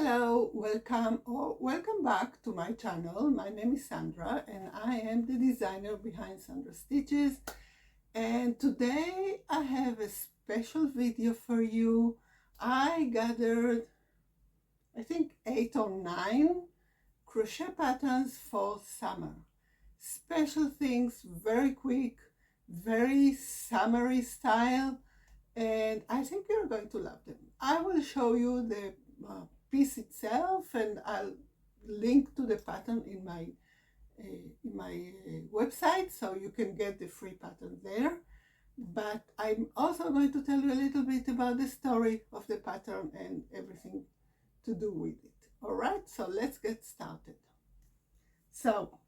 Hello, welcome or welcome back to my channel. My name is Sandra and I am the designer behind SandraStitches, and today I have a special video for you. I gathered I think 8 or 9 crochet patterns for summer. Special things, very quick, very summery style, and I think you're going to love them. I will show you the piece itself, and I'll link to the pattern in my website, so you can get the free pattern there. But I'm also going to tell you a little bit about the story of the pattern and everything to do with it. All right, so let's get started. So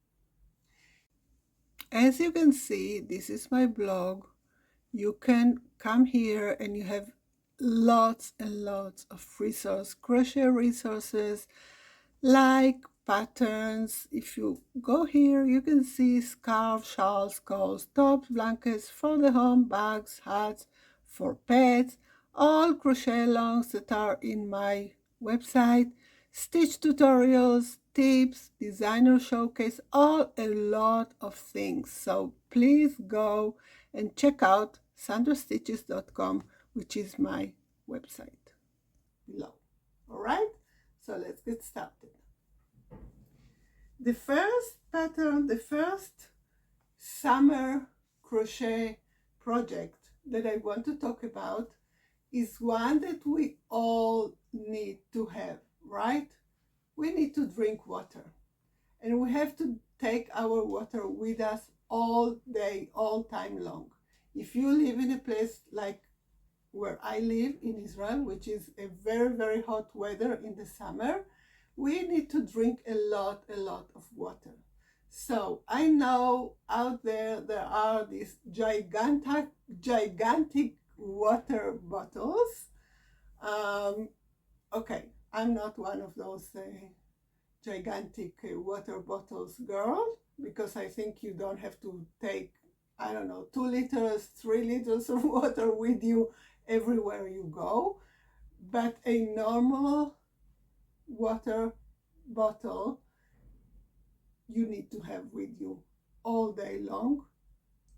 as you can see, this is my blog. You can come here and you have lots and lots of crochet resources like patterns. If you go here, you can see scarves, shawls, skulls, tops, blankets for the home, bags, hats for pets, all crochet alongs that are in my website, stitch tutorials, tips, designer showcase, a lot of things. So please go and check out SandraStitches.com, which is my website below. All right, so let's get started. The first pattern, the first summer crochet project that I want to talk about is one that we all need to have, right? We need to drink water, and we have to take our water with us all day, all time long. If you live in a place like where I live in Israel, which is a very, very hot weather in the summer, we need to drink a lot of water. So I know out there are these gigantic water bottles. Okay, I'm not one of those gigantic water bottles girl, because I think you don't have to take, I don't know, 2 liters, 3 liters of water with you everywhere you go. But a normal water bottle you need to have with you all day long.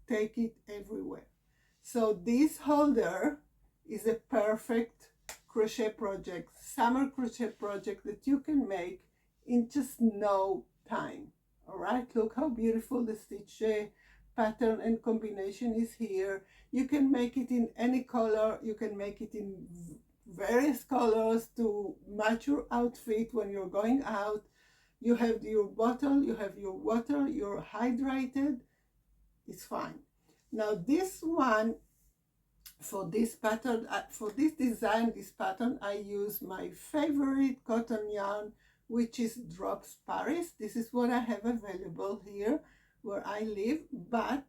Take it everywhere. So this holder is a perfect crochet project, summer crochet project that you can make in just no time. All right, look how beautiful the stitch pattern and combination is here. You can make it in any color. You can make it in various colors to match your outfit when you're going out. You have your bottle, you have your water, you're hydrated. It's fine. Now this one, for this pattern, for this design, this pattern, I use my favorite cotton yarn, which is Drops Paris. This is what I have available here where I live, but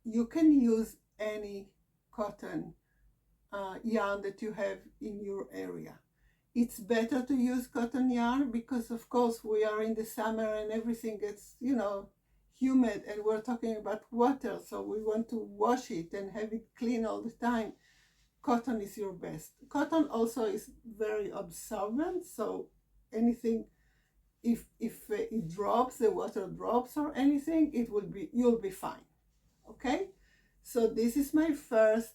you can use any cotton yarn that you have in your area. It's better to use cotton yarn because, of course, we are in the summer and everything gets, you know, humid, and we're talking about water, so we want to wash it and have it clean all the time. Cotton is your best. Cotton also is very absorbent, so anything, if it drops, the water drops or anything, you'll be fine. Okay, so this is my first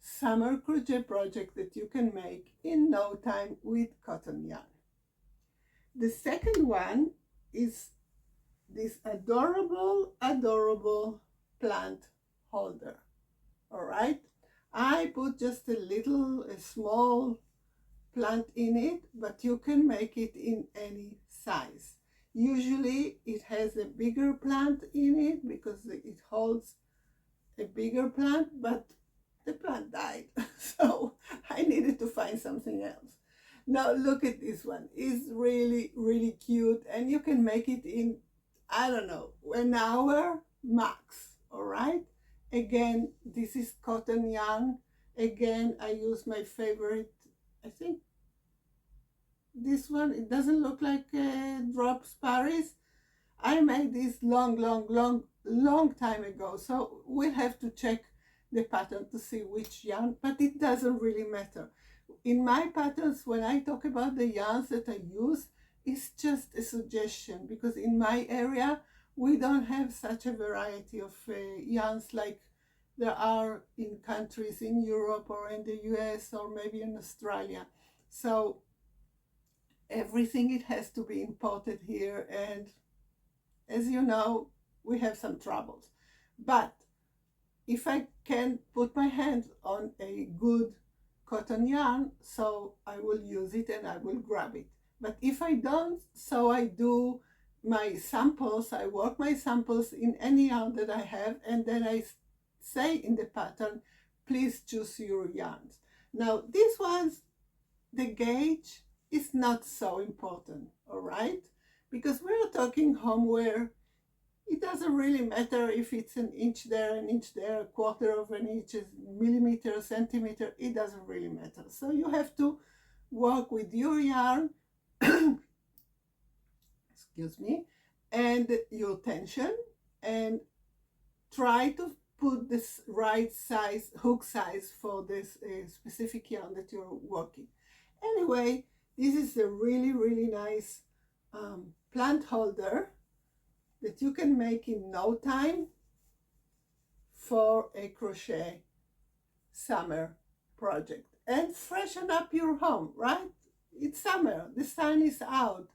summer crochet project that you can make in no time with cotton yarn. The second one is this adorable plant holder. All right, I put just a small plant in it, but you can make it in any size. Usually it has a bigger plant in it because it holds a bigger plant, but the plant died, so I needed to find something else. Now look at this one. It's really cute, and you can make it in, I don't know, an hour max. All right, again, this is cotton yarn. Again, I use my favorite, I think this one. It doesn't look like Drops Paris. I made this long time ago, so we'll have to check the pattern to see which yarn, but it doesn't really matter. In my patterns, when I talk about the yarns that I use, it's just a suggestion, because in my area we don't have such a variety of yarns like there are in countries in Europe or in the US or maybe in Australia. So everything, it has to be imported here, and as you know, we have some troubles. But if I can put my hands on a good cotton yarn, so I will use it and I will grab it. But if I don't, so I do my samples, I work my samples in any yarn that I have, and then I say in the pattern, please choose your yarns. Now, these ones, the gauge is not so important, all right? Because we're talking homeware. It doesn't really matter if it's an inch there, a quarter of an inch, millimeter, centimeter, it doesn't really matter. So you have to work with your yarn, excuse me, and your tension, and try to put this right size, hook size for this specific yarn that you're working. Anyway, this is a really, really nice plant holder that you can make in no time for a crochet summer project and freshen up your home, right? It's summer, the sun is out,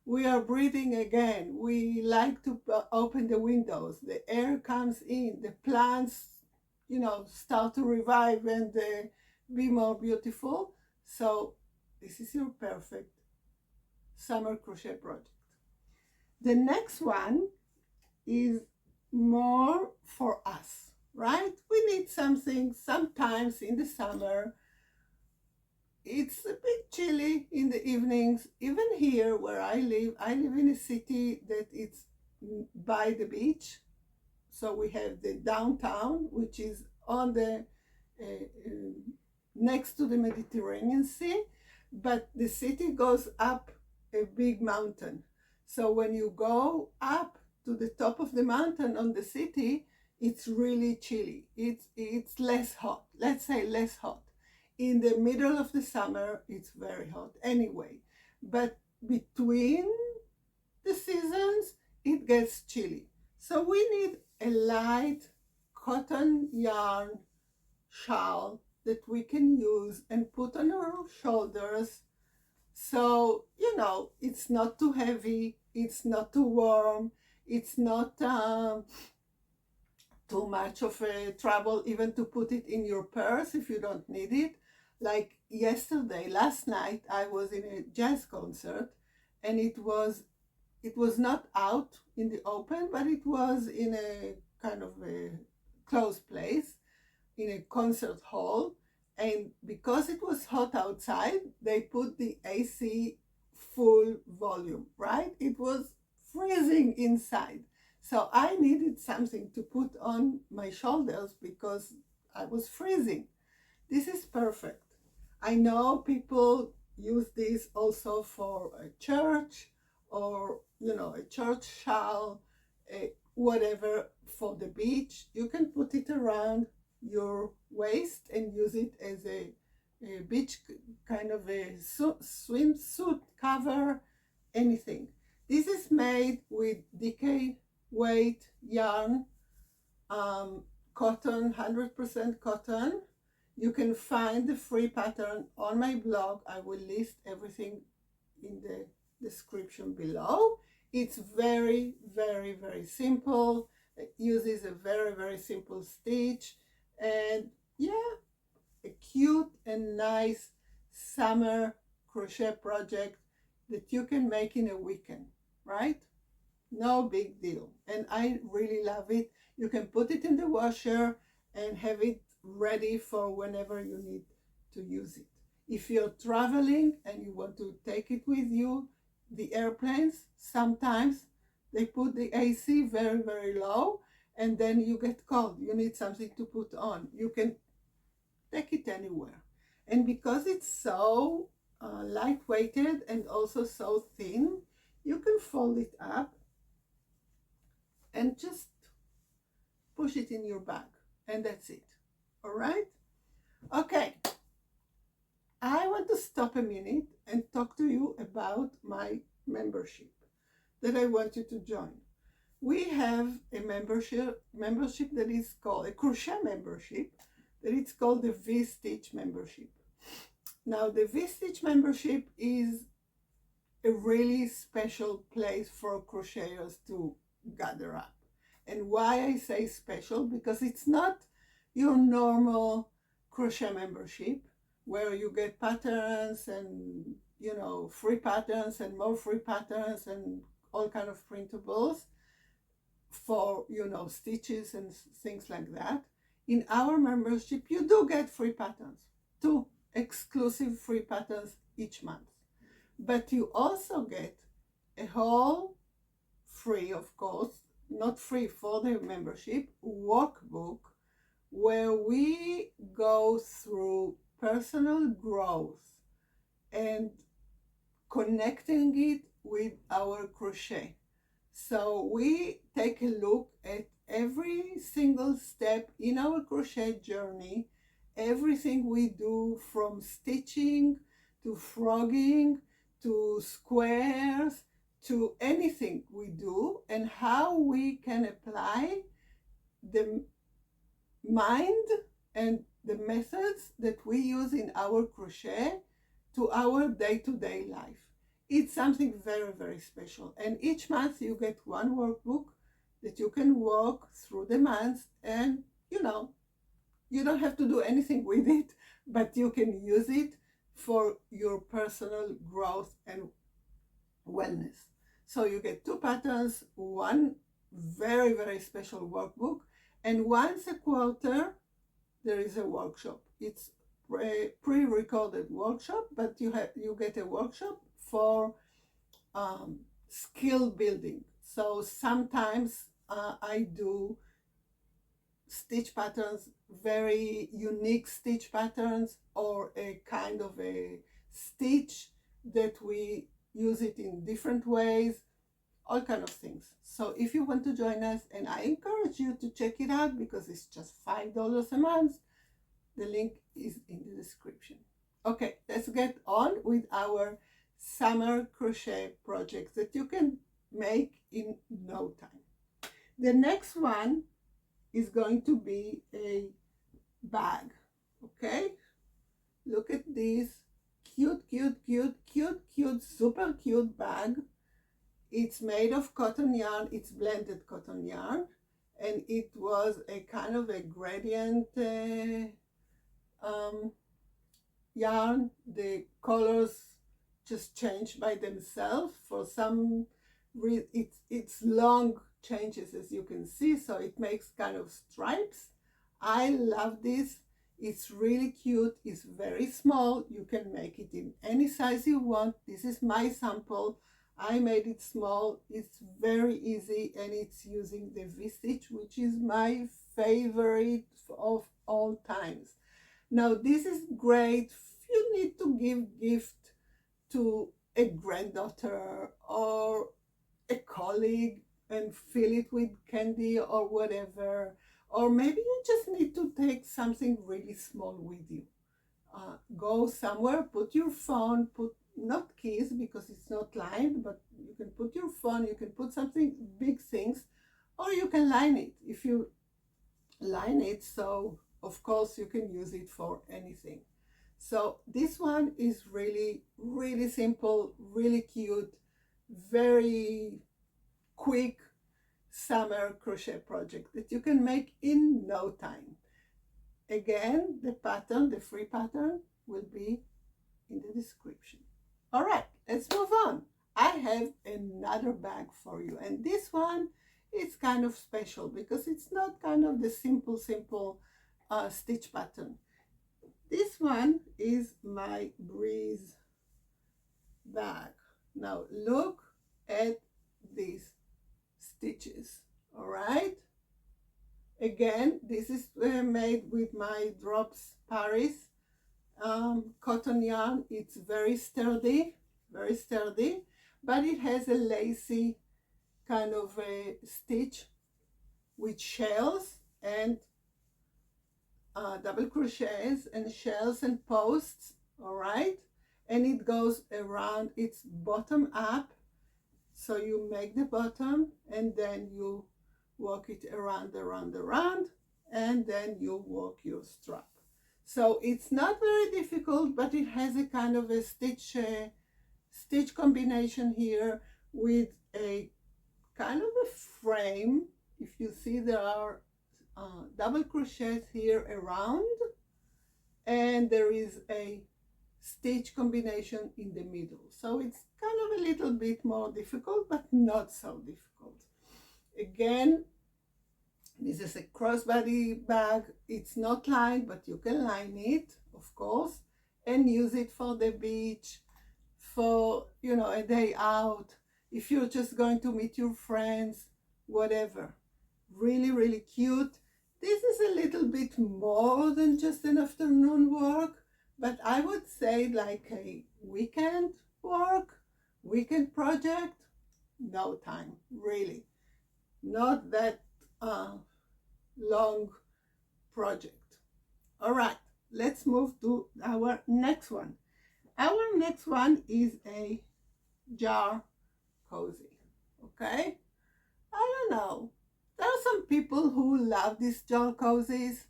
we are breathing again, we like to open the windows, the air comes in, the plants, you know, start to revive and be more beautiful. So this is your perfect summer crochet project. The next one is more for us, right? We need something sometimes in the summer. It's a bit chilly in the evenings. Even here where I live in a city that it's by the beach. So we have the downtown, which is on the next to the Mediterranean Sea, but the city goes up a big mountain. So when you go up to the top of the mountain on the city, it's really chilly. It's less hot. Let's say less hot. In the middle of the summer, it's very hot anyway. But between the seasons, it gets chilly. So we need a light cotton yarn shawl that we can use and put on our shoulders. So, you know, it's not too heavy, it's not too warm, it's not too much of a trouble even to put it in your purse if you don't need it. Like last night, I was in a jazz concert, and it was not out in the open, but it was in a kind of a closed place, in a concert hall. And because it was hot outside, they put the AC full volume, right? It was freezing inside. So I needed something to put on my shoulders because I was freezing. This is perfect. I know people use this also for a church, or, you know, a church shawl, whatever, for the beach. You can put it around your waist and use it as a beach kind of a swimsuit cover, anything. This is made with DK weight yarn, cotton, 100% cotton. You can find the free pattern on my blog. I will list everything in the description below. It's very, very, very simple. It uses a very, very simple stitch. And yeah, a cute and nice summer crochet project that you can make in a weekend, right? No big deal. And I really love it. You can put it in the washer and have it ready for whenever you need to use it. If you're traveling and you want to take it with you, the airplanes, sometimes they put the AC very, very low, and then you get cold. You need something to put on. You can take it anywhere. And because it's so light-weighted and also so thin, you can fold it up and just push it in your bag. And that's it. All right? Okay. I want to stop a minute and talk to you about my membership that I want you to join. We have a membership that is called a crochet membership that it's called the V-Stitch membership. Now the V-Stitch membership is a really special place for crocheters to gather up. And why I say special, because it's not your normal crochet membership where you get patterns and, you know, free patterns and more free patterns and all kind of printables for, you know, stitches and things like that. In our membership, you do get free patterns, 2 exclusive free patterns each month. But you also get a whole free, of course, not free for the membership, workbook where we go through personal growth and connecting it with our crochet. So we take a look at every single step in our crochet journey, everything we do from stitching to frogging to squares to anything we do, and how we can apply the mind and the methods that we use in our crochet to our day-to-day life. It's something very, very special. And each month you get one workbook that you can walk through the months, and you know, you don't have to do anything with it, but you can use it for your personal growth and wellness. So you get 2 patterns, one very, very special workbook, and once a quarter there is a workshop. It's a pre-recorded workshop, but you get a workshop for skill building. So sometimes I do stitch patterns, very unique stitch patterns, or a kind of a stitch that we use it in different ways, all kind of things. So if you want to join us, and I encourage you to check it out because it's just $5 a month, the link is in the description. Okay, let's get on with our summer crochet projects that you can make in no time. The next one is going to be a bag. Okay, look at this cute, super cute bag. It's made of cotton yarn. It's blended cotton yarn, and it was a kind of a gradient yarn. The colors just change by themselves for some reason. It's long changes, as you can see, so it makes kind of stripes. I love this. It's really cute. It's very small. You can make it in any size you want. This is my sample. I made it small. It's very easy, and it's using the V-Stitch, which is my favorite of all times. Now this is great if you need to give gift to a granddaughter or a colleague and fill it with candy or whatever, or maybe you just need to take something really small with you. Go somewhere, put your phone, put not keys because it's not lined, but you can put your phone, you can put something, big things, or you can line it. If you line it, so of course you can use it for anything. So this one is really, really simple, really cute, very quick summer crochet project that you can make in no time. Again, the pattern, the free pattern, will be in the description. All right, let's move on. I have another bag for you, and this one is kind of special because it's not kind of the simple stitch pattern. This one is my Breeze bag. Now look at these stitches. All right, again, this is made with my Drops Paris cotton yarn. It's very sturdy, but it has a lacy kind of a stitch with shells and double crochets and shells and posts all right? And it goes around, it's bottom up. So you make the bottom and then you work it around, and then you work your strap. So it's not very difficult, but it has a kind of a stitch combination here with a kind of a frame. If you see, there are double crochets here around, and there is a stitch combination in the middle. So it's kind of a little bit more difficult, but not so difficult. Again, this is a crossbody bag. It's not lined, but you can line it, of course, and use it for the beach, for, you know, a day out, if you're just going to meet your friends, whatever. Really, really cute. This is a little bit more than just an afternoon work, but I would say like a weekend work, weekend project, no time, really. Not that long project. All right, let's move to our next one. Our next one is a jar cozy, okay? I don't know. There are some people who love these jar cozies.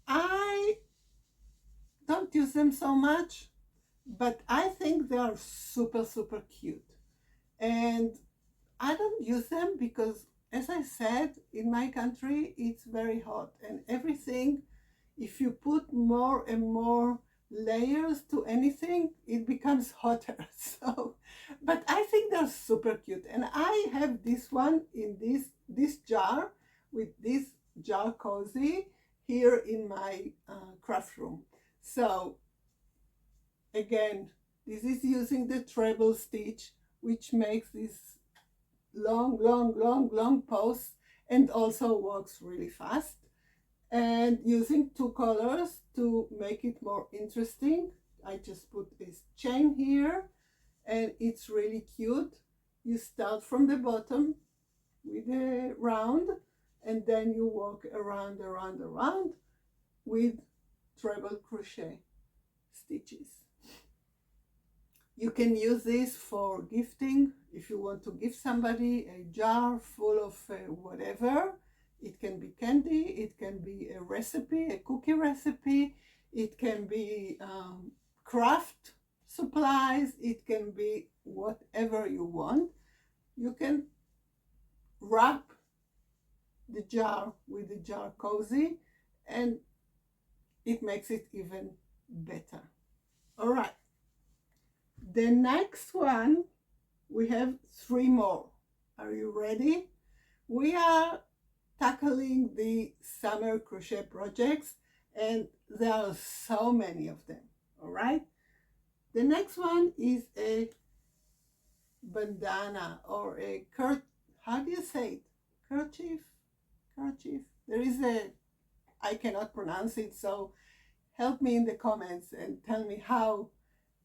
I don't use them so much, but I think they are super, super cute. And I don't use them because, as I said, in my country, it's very hot. And everything, if you put more and more layers to anything, it becomes hotter. So, but I think they're super cute. And I have this one in this jar with this jar cozy here in my craft room. So again, this is using the treble stitch, which makes this long posts and also works really fast. And using two colors to make it more interesting, I just put this chain here, and it's really cute. You start from the bottom with a round, and then you walk around with treble crochet stitches. You can use this for gifting. If you want to give somebody a jar full of whatever, it can be candy, it can be a recipe, a cookie recipe, it can be craft supplies, it can be whatever you want. You can wrap the jar with the jar cozy, and it makes it even better. All right. The next one, we have 3 more. Are you ready? We are tackling the summer crochet projects, and there are so many of them. All right. The next one is a bandana, or a how do you say it? Kerchief. There is a, I cannot pronounce it, so help me in the comments and tell me how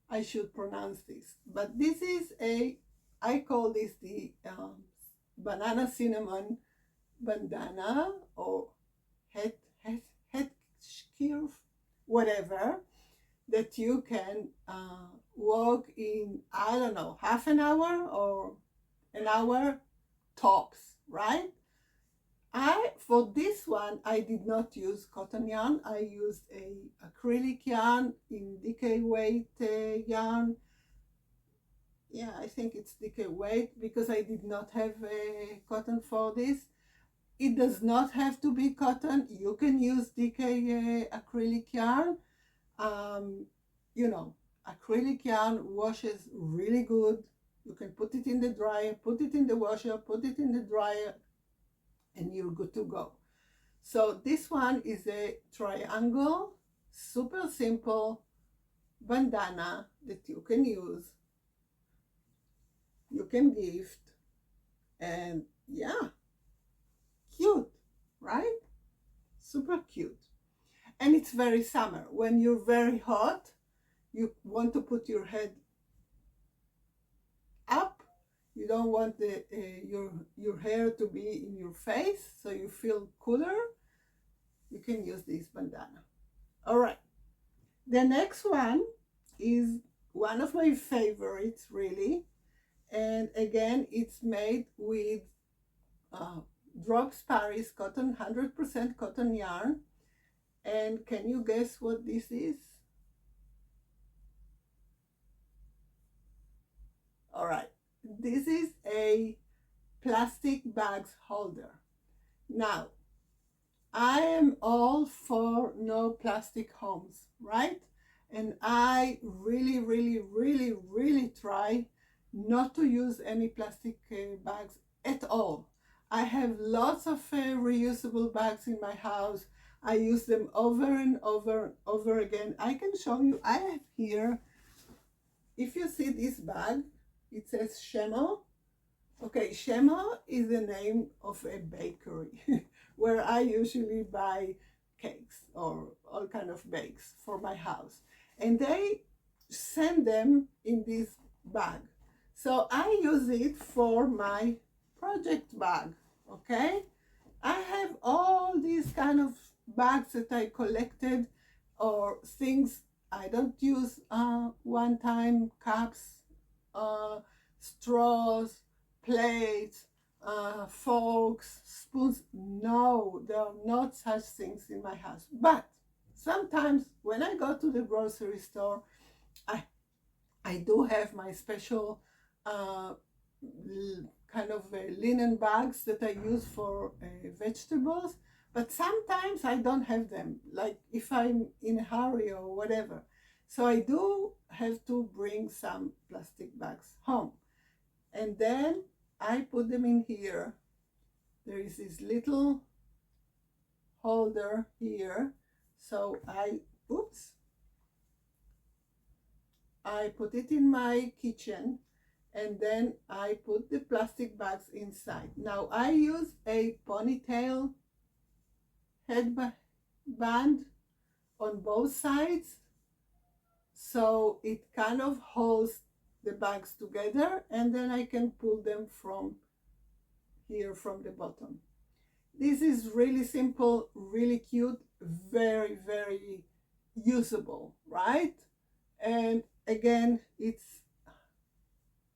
I should pronounce this. But this is a, I call this the banana cinnamon bandana, or head scarf, whatever, that you can work in, I don't know, half an hour or an hour tops, right? For this one, I did not use cotton yarn. I used a acrylic yarn in DK weight yarn. Yeah, I think it's DK weight, because I did not have cotton for this. It does not have to be cotton. You can use DK acrylic yarn. You know, acrylic yarn washes really good. You can put it in the dryer, put it in the washer, put it in the dryer, and you're good to go. So this one is a triangle, super simple bandana that you can use, you can gift, and yeah, cute, right? Super cute. And it's very summer. When you're very hot, you want to put your head up. You don't want your hair to be in your face, so you feel cooler. You can use this bandana. All right. The next one is one of my favorites, really. And again, it's made with Drops Paris cotton, 100% cotton yarn. And can you guess what this is? All right, this is a plastic bags holder. Now, I am all for no plastic homes, right? And I really, really, really, really try not to use any plastic bags at all. I have lots of reusable bags in my house. I use them over and over and over again. I can show you, I have here, if you see this bag, it says Shemo. Okay, Shemo is the name of a bakery where I usually buy cakes or all kind of bakes for my house. And they send them in this bag. So I use it for my project bag, okay? I have all these kind of bags that I collected or things I don't use one-time cups, straws, plates, forks, spoons. No, there are not such things in my house. But sometimes when I go to the grocery store, I do have my special kind of linen bags that I use for vegetables. But sometimes I don't have them, like if I'm in a hurry or whatever. So I do have to bring some plastic bags home. And then I put them in here. There is this little holder here. So I put it in my kitchen, and then I put the plastic bags inside. Now I use a ponytail headband on both sides, so it kind of holds the bags together, and then I can pull them from here from the bottom. This is really simple, really cute, very, very usable, right? And again, it's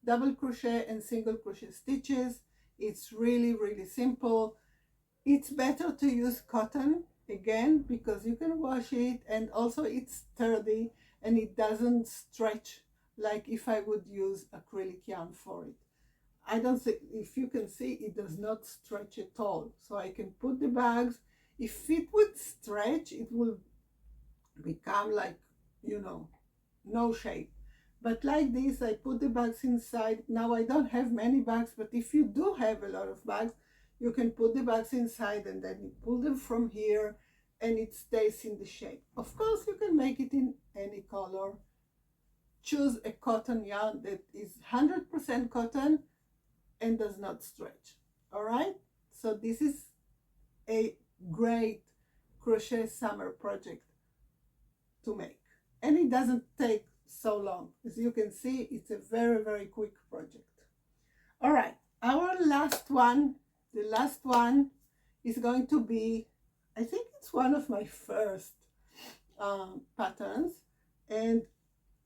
double crochet and single crochet stitches. It's really, really simple. It's better to use cotton, again, because you can wash it, and also it's sturdy and it doesn't stretch like if I would use acrylic yarn for it. I don't think, if you can see, it does not stretch at all. So I can put the bags. If it would stretch, it will become like, you know, no shape. But like this, I put the bags inside. Now I don't have many bags, but if you do have a lot of bags, you can put the bags inside and then you pull them from here and it stays in the shape. Of course, you can make it in any color. Choose a cotton yarn that is 100% cotton and does not stretch. All right? So this is a great crochet summer project to make. And it doesn't take so long. As you can see, it's a very, very quick project. All right, our last one, the last one is going to be, I think it's one of my first patterns. And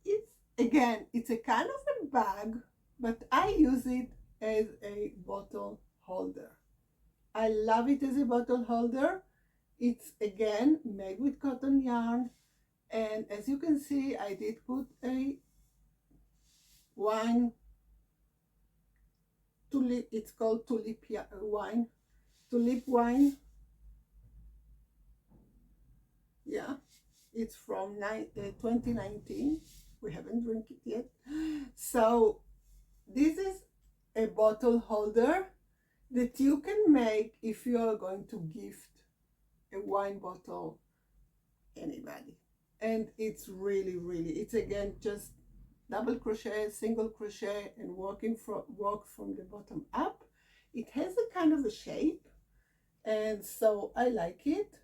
it's, again, it's a kind of a bag, but I use it as a bottle holder. I love it as a bottle holder. It's, again, made with cotton yarn. And as you can see, I did put a wine, tulip, it's called tulip wine, tulip wine. Yeah, it's from 2019. We haven't drank it yet. So this is a bottle holder that you can make if you are going to gift a wine bottle anybody. And it's really, really, it's again just double crochet, single crochet, and work from the bottom up. It has a kind of a shape, and so I like it.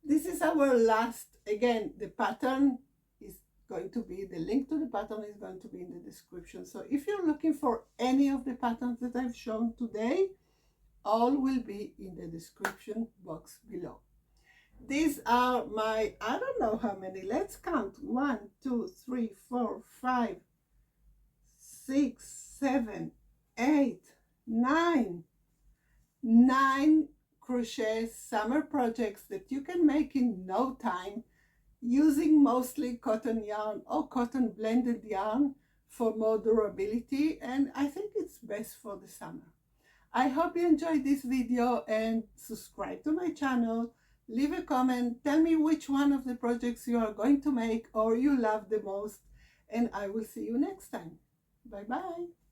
This is our last, again, the pattern is going to be, the link to the pattern is going to be in the description. So if you're looking for any of the patterns that I've shown today, all will be in the description box below. these are my, I don't know how many, let's count, 1, 2, 3, 4, 5, 6, 7, 8, 9 crochet summer projects that you can make in no time, using mostly cotton yarn or cotton blended yarn for more durability, and I think it's best for the summer. I hope you enjoyed this video and subscribe to my channel. Leave a comment, tell me which one of the projects you are going to make or you love the most, and I will see you next time. Bye bye.